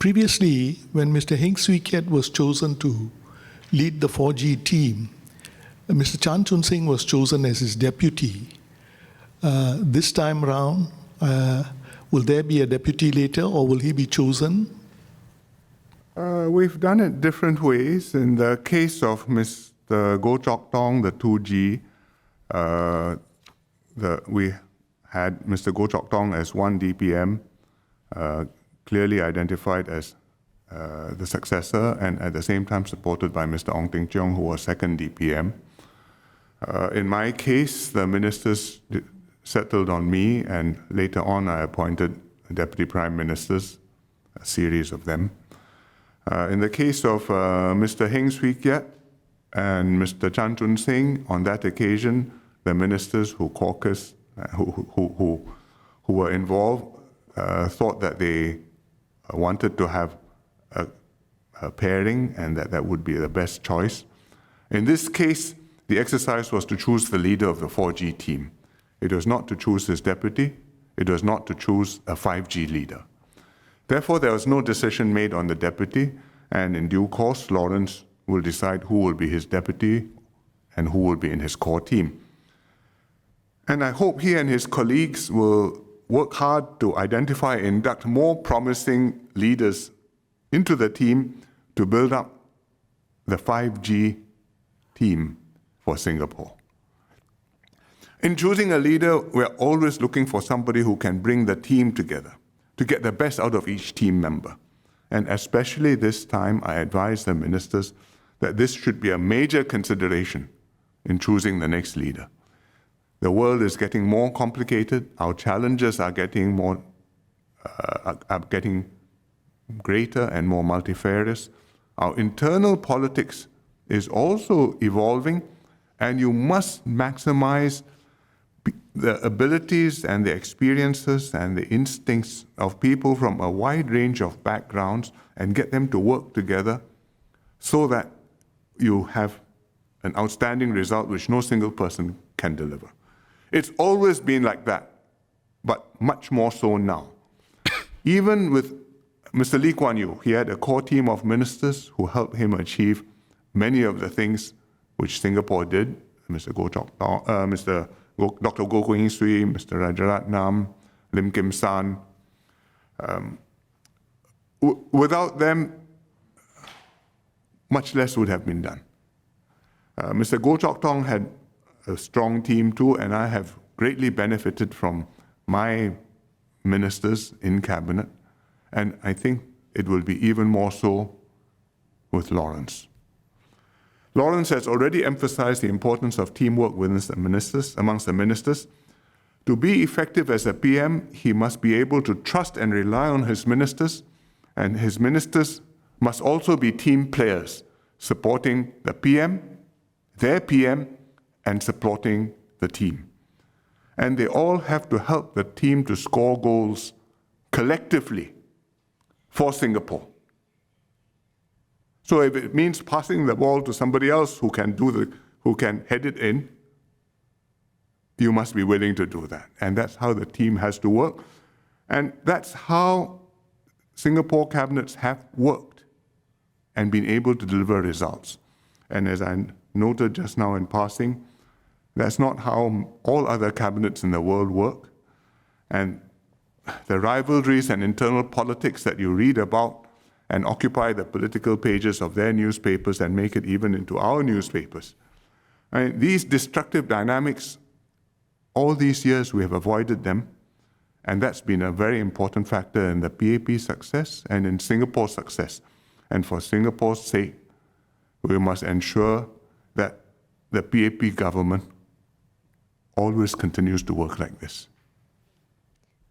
Previously, when Mr. Heng Swee Keat was chosen to lead the 4G team, Mr. Chan Chun Sing was chosen as his deputy. This time around, will there be a deputy later, or will he be chosen? We've done it different ways. In the case of Mr. Goh Chok Tong, the 2G, we had Mr. Goh Chok Tong as one DPM, clearly identified as the successor, and at the same time supported by Mr. Ong Teng Cheong, who was second DPM. In my case, the ministers settled on me, and later on I appointed deputy prime ministers, a series of them. In the case of Mr. Heng Swee Keat and Mr. Chan Chun Sing, on that occasion, the ministers who caucused, who were involved, thought that they wanted to have a pairing and that would be the best choice. In this case, the exercise was to choose the leader of the 4G team. It was not to choose his deputy. It was not to choose a 5G leader. Therefore, there was no decision made on the deputy, and in due course, Lawrence will decide who will be his deputy and who will be in his core team. And I hope he and his colleagues will work hard to identify and induct more promising leaders into the team to build up the 5G team for Singapore. In choosing a leader, we're always looking for somebody who can bring the team together, to get the best out of each team member. And especially this time, I advise the ministers that this should be a major consideration in choosing the next leader. The world is getting more complicated. Our challenges are getting greater and more multifarious. Our internal politics is also evolving, and you must maximize the abilities and the experiences and the instincts of people from a wide range of backgrounds and get them to work together so that you have an outstanding result which no single person can deliver. It's always been like that, but much more so now. Even with Mr. Lee Kuan Yew, he had a core team of ministers who helped him achieve many of the things which Singapore did. Mr. Dr. Goh Keng Swee, Mr. Rajaratnam, Lim Kim San. Without them, much less would have been done. Mr. Goh Chok Tong had a strong team too, and I have greatly benefited from my ministers in cabinet, and I think it will be even more so with Lawrence. Lawrence has already emphasized the importance of teamwork amongst the ministers. To be effective as a PM, he must be able to trust and rely on his ministers, and his ministers must also be team players, supporting the PM, their PM, and supporting the team. And they all have to help the team to score goals collectively for Singapore. So if it means passing the ball to somebody else who can head it in, you must be willing to do that. And that's how the team has to work. And that's how Singapore cabinets have worked and been able to deliver results. And as I noted just now in passing, that's not how all other cabinets in the world work. And the rivalries and internal politics that you read about and occupy the political pages of their newspapers and make it even into our newspapers. And these destructive dynamics, all these years we have avoided them, and that's been a very important factor in the PAP success and in Singapore's success. And for Singapore's sake, we must ensure that the PAP government always continues to work like this.